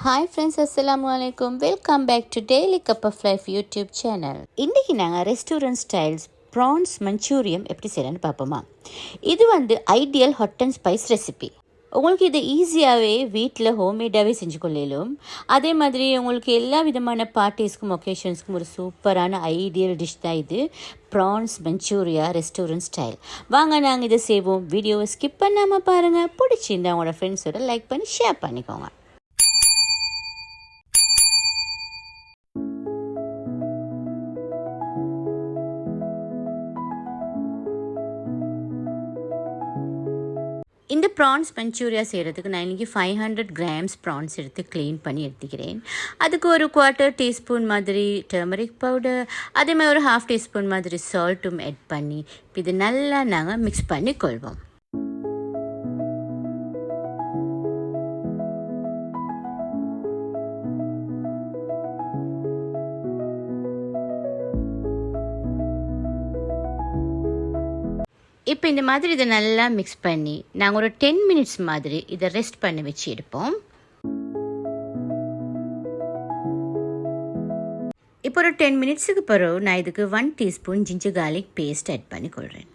Hi friends, அஸ்ஸலாமு அலைக்கும். Welcome back to daily cup of life YouTube channel. இன்றைக்கி நாங்கள் ரெஸ்டாரண்ட் ஸ்டைல்ஸ் ப்ரான்ஸ் மஞ்சூரியம் எப்படி செய்யலான்னு பார்ப்போமா. இது ideal hot and spice recipe. உங்களுக்கு இது ஈஸியாகவே வீட்டில் ஹோம்மேடாகவே செஞ்சு கொள்ளலும். அதே மாதிரி உங்களுக்கு எல்லா விதமான பார்ட்டிஸ்க்கும் ஒகேஷன்ஸ்க்கும் ஒரு சூப்பரான ஐடியல் டிஷ் தான் இது, ப்ரான்ஸ் மஞ்சூரியா ரெஸ்டாரண்ட் ஸ்டைல். வாங்க நாங்கள் இதை செய்வோம். வீடியோவை ஸ்கிப் பண்ணாமல் பாருங்கள். பிடிச்சிருந்தா உங்களோட ஃப்ரெண்ட்ஸோட லைக் பண்ணி ஷேர் பண்ணிக்கோங்க. இந்த ப்ரான்ஸ் மஞ்சூரியா செய்கிறதுக்கு நான் இன்றைக்கி 500 கிராம்ஸ் ப்ரான்ஸ் எடுத்து க்ளீன் பண்ணி எடுத்துக்கிறேன். அதுக்கு ஒரு 1/4 டீஸ்பூன் மாதிரி டர்மரிக் பவுடர், அதே மாதிரி ஒரு 1/2 டீஸ்பூன் மாதிரி சால்ட்டும் ஆட் பண்ணி இது நல்லா நாங்கள் மிக்ஸ் பண்ணி கொள்வோம். இப்போ இந்த மாதிரி இதை நல்லா மிக்ஸ் பண்ணி நாங்கள் ஒரு 10 மினிட்ஸ் மாதிரி இதை ரெஸ்ட் பண்ணி வச்சு எடுப்போம். இப்போ ஒரு 10 மினிட்ஸுக்கு பிறகு நான் இதுக்கு 1 teaspoon ginger garlic paste add பண்ணிக்கொள்கிறேன்.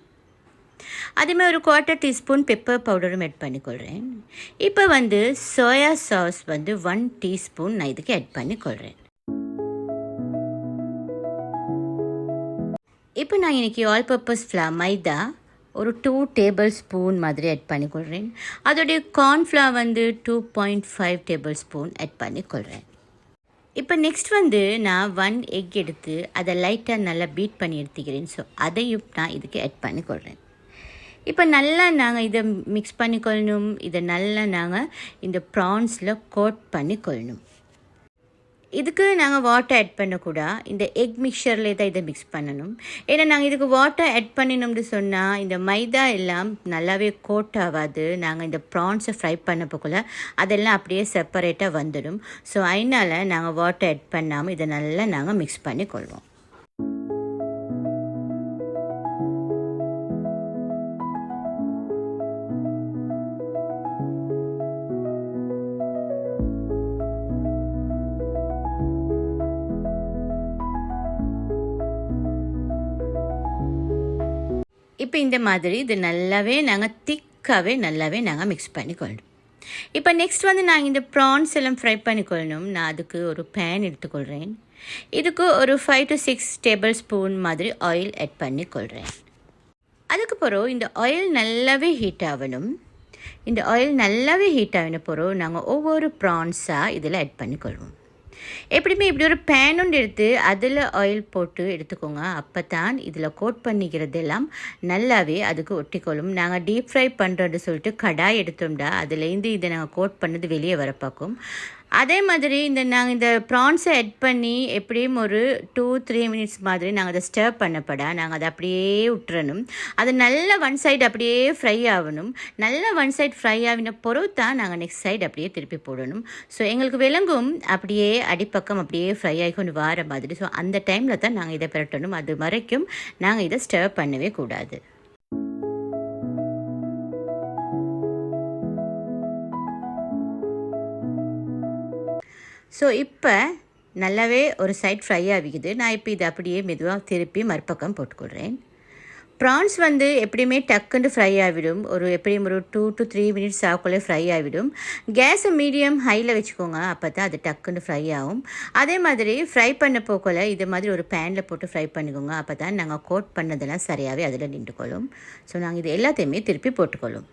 அதேமாதிரி ஒரு 1/4 டீஸ்பூன் பெப்பர் பவுடரும் ஆட் பண்ணிக்கொள்கிறேன். இப்போ சோயா சாஸ் 1 டீஸ்பூன் நான் இதுக்கு ஆட் பண்ணிக்கொள்கிறேன். இப்போ நான் இன்றைக்கி ஆல் பர்பஸ் ஃப்ளார் மைதா ஒரு 2 டேபிள் ஸ்பூன் மாதிரி ஆட் பண்ணிக்கொள்கிறேன். அதோடைய கார்ன்ஃப்ளவர் 2.5 டேபிள் ஸ்பூன் ஆட் பண்ணிக்கொள்கிறேன். இப்போ நெக்ஸ்ட் நான் 1 எக் எடுத்து அதை லைட்டாக நல்லா பீட் பண்ணி எடுத்துக்கிறேன். ஸோ அதையும் நான் இதுக்கு ஆட் பண்ணிக்கொள்கிறேன். இப்போ நல்லா நாங்கள் இதை மிக்ஸ் பண்ணிக்கொள்ளணும். இதை நல்லா நாங்கள் இந்த ப்ரான்ஸில் கோட் பண்ணிக்கொள்ளணும். இதுக்கு நாங்கள் வாட்டர் ஆட் பண்ணக்கூடாது. இந்த எக் மிக்சர்லேயே தான் இதை மிக்ஸ் பண்ணணும். ஏன்னா நாங்கள் இதுக்கு வாட்டர் ஆட் பண்ணினோம்னு சொன்னால் இந்த மைதா எல்லாம் நல்லாவே கோட் ஆகாது. நாங்கள் இந்த ப்ரான்ஸை ஃப்ரை பண்ண போக்குள்ள அதெல்லாம் அப்படியே செப்பரேட்டாக வந்துடும். ஸோ அதனால் நாங்கள் வாட்டர் ஆட் பண்ணாமல் இதை நல்லா நாங்கள் மிக்ஸ் பண்ணி கொள்வோம். இப்போ இந்த மாதிரி இது நல்லாவே நாங்கள் திக்காகவே நல்லாவே நாங்கள் மிக்ஸ் பண்ணிக்கொள்ளணும். இப்போ நெக்ஸ்ட் நாங்கள் இந்த ப்ரான்ஸ் எல்லாம் ஃப்ரை பண்ணிக்கொள்ளணும். நான் அதுக்கு ஒரு பேன் எடுத்துக்கொள்கிறேன். இதுக்கு ஒரு 5 to 6 டேபிள் ஸ்பூன் மாதிரி ஆயில் ஆட் பண்ணிக்கொள்கிறேன். அதுக்கு பிறகு இந்த ஆயில் நல்லாவே ஹீட் ஆகணும். இந்த ஆயில் நல்லாவே ஹீட் ஆகின பிறகு நாங்கள் ஒவ்வொரு ப்ரான்ஸாக இதில் ஆட் பண்ணிக்கொள்வோம். எப்படியுமே இப்படி ஒரு பேன் ஒன்று எடுத்து அதில் ஆயில் போட்டு எடுத்துக்கோங்க. அப்போ தான் இதில் கோட் பண்ணிக்கிறதெல்லாம் நல்லாவே அதுக்கு ஒட்டிக்கொள்ளும். நாங்கள் டீப் ஃப்ரை பண்ணுறோன்னு சொல்லிட்டு கடாய் எடுத்தோம்டா அதுலேருந்து இதை நாங்கள் கோட் பண்ணது வெளியே வர பார்க்கும். அதே மாதிரி நாங்கள் இந்த ப்ரான்ஸை ஆட் பண்ணி எப்படியும் ஒரு 2-3 மினிட்ஸ் மாதிரி நாங்கள் அதை ஸ்டர் பண்ணப்படா நாங்கள் அதை அப்படியே விட்டுறணும். அது நல்லா 1 சைடு அப்படியே ஃப்ரை ஆகணும். நல்லா 1 சைடு ஃப்ரை ஆகின பிறகு தான் நாங்கள் நெக்ஸ்ட் சைடு அப்படியே திருப்பி போடணும். ஸோ எங்களுக்கு விளங்கும் அப்படியே அடிப்பக்கம் அப்படியே ஃப்ரை ஆகி கொண்டு வர மாதிரி. ஸோ அந்த டைமில் தான் நாங்கள் இதை பிரட்டணும். அது வரைக்கும் நாங்கள் இதை ஸ்டர் பண்ணவே கூடாது. ஸோ இப்போ நல்லாவே ஒரு சைட் ஃப்ரை ஆகிக்குது. நான் இப்போ இதை அப்படியே மெதுவாக திருப்பி மறுபக்கம் போட்டுக்கொள்கிறேன். ப்ரான்ஸ் எப்படியுமே டக்குன்னு ஃப்ரை ஆகிவிடும். எப்படியும் ஒரு 2 to 3 மினிட்ஸ் ஆகக்குள்ளே ஃப்ரை ஆகிவிடும். கேஸை மீடியம் ஹையில் வச்சுக்கோங்க. அப்போ தான் அது டக்குன்னு ஃப்ரை ஆகும். அதே மாதிரி ஃப்ரை பண்ண போக்குள்ள இது மாதிரி ஒரு பேனில் போட்டு ஃப்ரை பண்ணிக்கோங்க. அப்போ தான் நாங்கள் கோட் பண்ணதெல்லாம் சரியாகவே அதில் நின்றுக்கொள்ளும். ஸோ நாங்கள் இது எல்லாத்தையுமே திருப்பி போட்டுக்கொள்ளும்.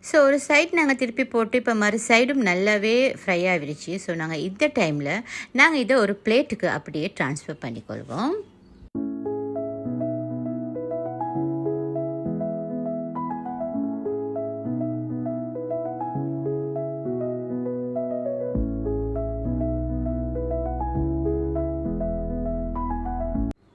ஸோ ஒரு சைட் நாங்கள் திருப்பி போட்டு இப்போ மறு சைடும் நல்லாவே ஃப்ரை ஆகிடுச்சு. ஸோ நாங்கள் இந்த டைமில் நாங்கள் இதை ஒரு பிளேட்டுக்கு அப்படியே ட்ரான்ஸ்ஃபர் பண்ணிக்கொள்வோம்.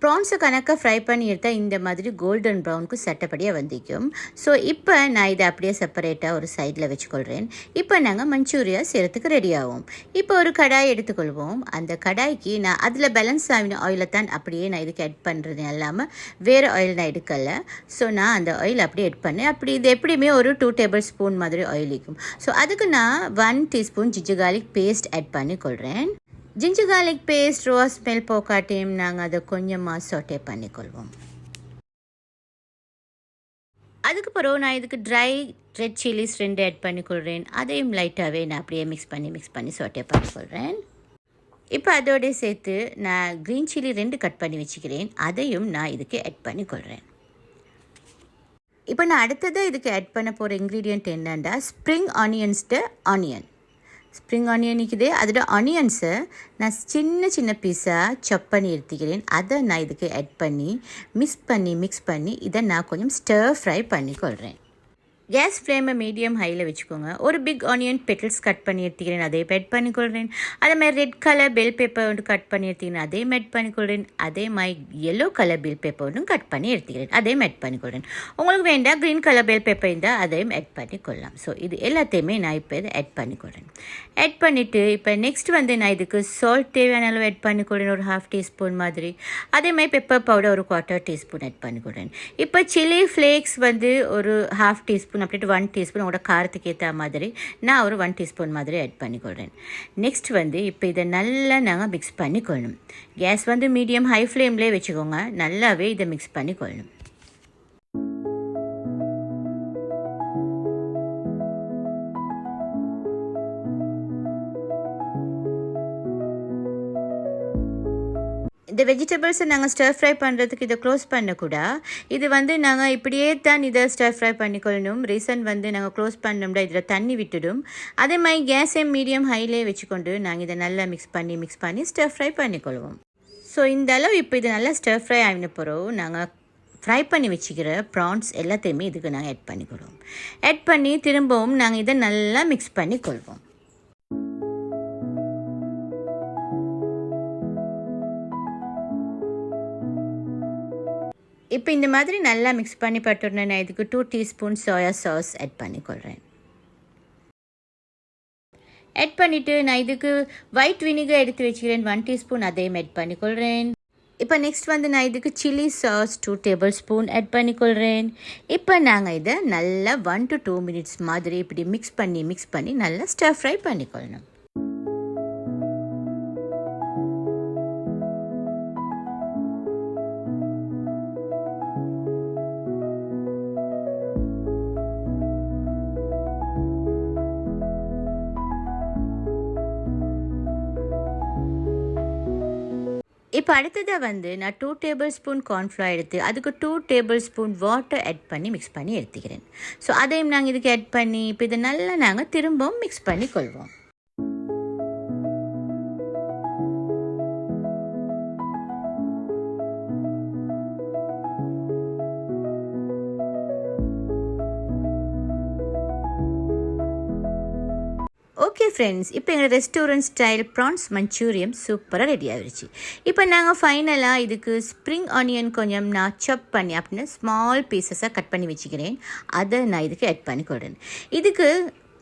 ப்ரான்ஸை கணக்காக ஃப்ரை பண்ணி எடுத்தால் இந்த மாதிரி கோல்டன் ப்ரௌனுக்கு சட்டப்படியாக வந்திக்கும். ஸோ இப்போ நான் இதை அப்படியே செப்பரேட்டாக ஒரு சைடில் வச்சுக்கொள்கிறேன். இப்போ நாங்கள் மஞ்சூரியா செய்கிறதுக்கு ரெடி ஆகும். இப்போ ஒரு கடாய் எடுத்துக்கொள்வோம். அந்த கடாய்க்கு நான் அதில் பேலன்ஸ் ஆகின ஆயிலை தான் அப்படியே நான் இதுக்கு ஆட் பண்ணுறது இல்லாமல் வேறு ஆயில் நான் எடுக்கலை. ஸோ நான் அந்த ஆயில் அப்படியே ஆட் பண்ணேன். அப்படி இது எப்படியுமே ஒரு 2 டேபிள் ஸ்பூன் மாதிரி ஆயில் இருக்கும். ஸோ அதுக்கு நான் 1 teaspoon ginger garlic paste add பண்ணிக்கொள்கிறேன். Ginger garlic paste raw smell போக்காட்டியும் நாங்கள் அதை கொஞ்சமாக சொட்டே பண்ணிக்கொள்வோம். அதுக்கு பிறகு நான் இதுக்கு ட்ரை ரெட் சில்லிஸ் 2 ஆட் பண்ணிக்கொள்கிறேன். அதையும் லைட்டாகவே நான் அப்படியே மிக்ஸ் பண்ணி சொட்டே பண்ணிக்கொள்கிறேன். இப்போ அதோட சேர்த்து நான் க்ரீன் சில்லி 2 கட் பண்ணி வச்சுக்கிறேன். அதையும் நான் இதுக்கு ஆட் பண்ணிக்கொள்கிறேன். இப்போ நான் அடுத்ததாக இதுக்கு ஆட் பண்ண போகிற இன்க்ரீடியண்ட் என்னென்னா ஸ்ப்ரிங் ஆனியன். ஸ்ப்ரிங் ஆனியன் இருக்குது. அதோட ஆனியன்ஸை நான் சின்ன பீஸாக சாப் பண்ணி எடுத்துக்கிறேன். அதை நான் இதுக்கு ஆட் பண்ணி மிக்ஸ் பண்ணி இதை நான் கொஞ்சம் ஸ்டர் ஃப்ரை பண்ணிக்கொள்கிறேன். கேஸ் ஃப்ளேமை மீடியம் ஹையில் வச்சுக்கோங்க. ஒரு பிக் ஆனியன் பெட்டல்ஸ் கட் பண்ணி எடுத்துக்கிறேன். அதையும் ஆட் பண்ணிக்கொள்கிறேன். அதே மாதிரி ரெட் கலர் பெல் பேப்பர் ஒன்று கட் பண்ணி எடுத்துக்கிறேன். அதையும் ஆட் பண்ணிக்கொள்கிறேன். அதே மாதிரி எல்லோ கலர் பெல் பேப்பர் ஒன்றும் கட் பண்ணி எடுத்துக்கிறேன். அதையும் ஆட் பண்ணிக்கொள்கிறேன். உங்களுக்கு வேண்டாம் க்ரீன் கலர் பெல் பேப்பர் இருந்தால் அதையும் ஆட் பண்ணிக்கொள்ளலாம். ஸோ இது எல்லாத்தையுமே நான் இப்போ இதை ஆட் பண்ணிக்கொள்கிறேன். ஆட் பண்ணிவிட்டு இப்போ நெக்ஸ்ட் நான் இதுக்கு சால்ட் தேவையான அளவு ஆட் பண்ணிக்கொள்கிறேன். ஒரு 1/2 டீஸ்பூன் மாதிரி. அதே மாதிரி பெப்பர் பவுடர் ஒரு 1/4 டீஸ்பூன் ஆட் பண்ணிக்கொள்கிறேன். இப்போ சில்லி ஃப்ளேக்ஸ் ஒரு 1/2 டீஸ்பூன் அப்படின்ட்டு 1 டீஸ்பூன் உங்களோட காரத்துக்கு ஏற்ற மாதிரி நான் ஒரு 1 டீஸ்பூன் மாதிரி ஆட் பண்ணிக்கொள்கிறேன். நெக்ஸ்ட் இப்போ இதை நல்லா நாங்கள் மிக்ஸ் பண்ணிக்கொள்ளணும். கேஸ் மீடியம் ஹை ஃப்ளேம்லேயே வச்சுக்கோங்க. நல்லாவே இதை மிக்ஸ் பண்ணிக்கொள்ளணும். இந்த வெஜிடபிள்ஸை நாங்கள் ஸ்டர் ஃப்ரை பண்ணுறதுக்கு இதை க்ளோஸ் பண்ணக்கூடாது. இது நாங்கள் இப்படியே தான் இதை ஸ்டர் ஃப்ரை பண்ணிக்கொள்ளணும். ரீசன் நாங்கள் க்ளோஸ் பண்ணோம்னா இதில் தண்ணி விட்டுடும். அதே மாதிரி கேஸே மீடியம் ஹைலே வச்சுக்கொண்டு நாங்கள் இதை நல்லா மிக்ஸ் பண்ணி ஸ்டர் ஃப்ரை பண்ணிக்கொள்வோம். ஸோ இந்த அளவு இப்போ இது நல்லா ஸ்டர் ஃப்ரை ஆகின பிறகு நாங்கள் ஃப்ரை பண்ணி வச்சுக்கிற ப்ரான்ஸ் எல்லாத்தையுமே இதுக்கு நாங்கள் ஆட் பண்ணிக்கொள்வோம். ஆட் பண்ணி திரும்பவும் நாங்கள் இதை நல்லா மிக்ஸ் பண்ணிக்கொள்வோம். இப்போ இந்த மாதிரி நல்லா மிக்ஸ் பண்ணி பட்டுடனே நான் இதுக்கு 2 டீஸ்பூன் சோயா சாஸ் ஆட் பண்ணிக்கொள்கிறேன். ஆட் பண்ணிவிட்டு நான் இதுக்கு ஒயிட் வினிகர் எடுத்து வச்சுக்கிறேன். 1 டீஸ்பூன் அதையும் ஆட் பண்ணிக்கொள்கிறேன். இப்போ நெக்ஸ்ட் நான் இதுக்கு chilli sauce 2 tablespoon add பண்ணிக்கொள்கிறேன். இப்போ நாங்கள் இதை நல்லா 1 to 2 மினிட்ஸ் மாதிரி இப்படி மிக்ஸ் பண்ணி நல்லா ஸ்டர் ஃப்ரை பண்ணிக்கொள்ளணும். இப்போ அடுத்ததாக நான் 2 டேபிள் ஸ்பூன் கார்ன்ஃப்ளவர் எடுத்து அதுக்கு 2 டேபிள் ஸ்பூன் வாட்டர் ஆட் பண்ணி மிக்ஸ் பண்ணி எடுத்துக்கிறேன். ஸோ அதையும் நாங்கள் இதுக்கு ஆட் பண்ணி இப்போ இதை நல்லா நாங்கள் திரும்பவும் மிக்ஸ் பண்ணி கொள்வோம். ஓகே ஃப்ரெண்ட்ஸ், இப்போ எங்கள் ரெஸ்டாரண்ட் ஸ்டைல் ப்ரான்ஸ் மஞ்சூரியம் சூப்பராக ரெடி ஆகிடுச்சு. இப்போ நாங்கள் ஃபைனலாக இதுக்கு ஸ்ப்ரிங் ஆனியன் கொஞ்சம் நான் சாப் பண்ணி அப்படின்னு ஸ்மால் பீசஸாக கட் பண்ணி வச்சுக்கிறேன். அதை நான் இதுக்கு ஆட் பண்ணிக்கொள்கிறேன். இதுக்கு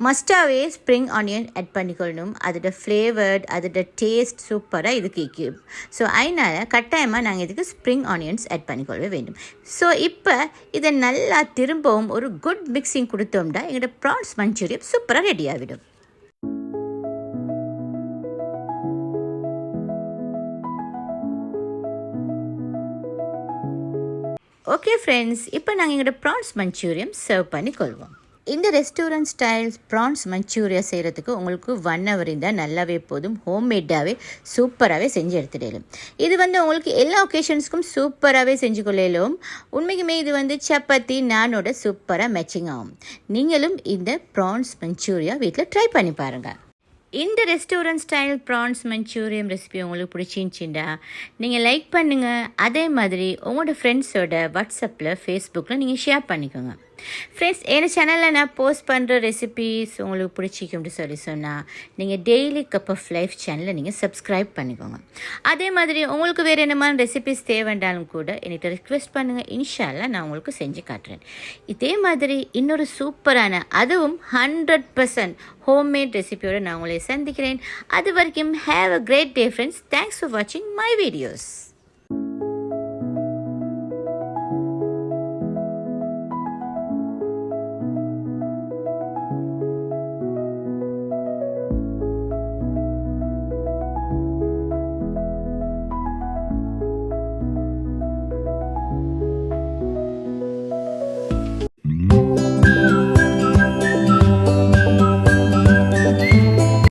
மஸ்டாகவே ஸ்ப்ரிங் ஆனியன் ஆட் பண்ணிக்கொள்ளணும். அதோட ஃப்ளேவர் அதோட டேஸ்ட் சூப்பராக இதுக்கு இருக்கும். ஸோ அதனால் கட்டாயமாக நாங்கள் இதுக்கு ஸ்ப்ரிங் ஆனியன்ஸ் ஆட் பண்ணிக்கொள்ள வேண்டும். ஸோ இப்போ இதை நல்லா திரும்பவும் ஒரு குட் மிக்சிங் கொடுத்தோம்னா எங்களோட ப்ரான்ஸ் மஞ்சூரியம் சூப்பராக ரெடி ஆகிடும். ஓகே ஃப்ரெண்ட்ஸ், இப்போ நாங்கள் எங்களோட ப்ரான்ஸ் மஞ்சூரியம் சர்வ் பண்ணிக்கொள்வோம். இந்த ரெஸ்டாரண்ட் ஸ்டைல் ப்ரான்ஸ் மஞ்சூரியா செய்கிறதுக்கு உங்களுக்கு 1 hour இருந்தால் நல்லாவே போதும். ஹோம்மேடாகவே சூப்பராகவே செஞ்சு எடுத்துடலும். இது உங்களுக்கு எல்லா ஒகேஷன்ஸ்க்கும் சூப்பராகவே செஞ்சு கொள்ளலும். உண்மைக்குமே இது சப்பாத்தி நானோட சூப்பராக மேட்சிங் ஆகும். நீங்களும் இந்த ப்ரான்ஸ் மஞ்சூரியா வீட்டில் ட்ரை பண்ணி பாருங்கள். இந்த ரெஸ்டாரண்ட் ஸ்டைல் ப்ரான்ஸ் மஞ்சூரியம் ரெசிபி உங்களுக்கு பிடிச்சிருந்துச்சிண்டா நீங்கள் லைக் பண்ணுங்கள். அதே மாதிரி உங்களோட ஃப்ரெண்ட்ஸோட வாட்ஸ்அப்பில் ஃபேஸ்புக்கில் நீங்கள் ஷேர் பண்ணிக்கோங்க. ஃப்ரெண்ட்ஸ் என் சேனலில் நான் போஸ்ட் பண்ணுற ரெசிபீஸ் உங்களுக்கு பிடிச்சிக்கும்னு சொன்னால் நீங்கள் டெய்லி கப் ஆஃப் லைஃப் சேனலை நீங்கள் சப்ஸ்கிரைப் பண்ணிக்கோங்க. அதே மாதிரி உங்களுக்கு வேறு என்ன மாதிரி ரெசிபீஸ் தேவைண்டாலும் கூட என்கிட்ட ரிக்வெஸ்ட் பண்ணுங்கள். இன்ஷால்லா நான் உங்களுக்கு செஞ்சு காட்டுறேன். இதே மாதிரி இன்னொரு சூப்பரான அதுவும் 100% ஹோம்மேட் ரெசிபியோடு நான் உங்களை சந்திக்கிறேன். அது வரைக்கும் have a great day friends. Thanks for வாட்சிங் மை வீடியோஸ்.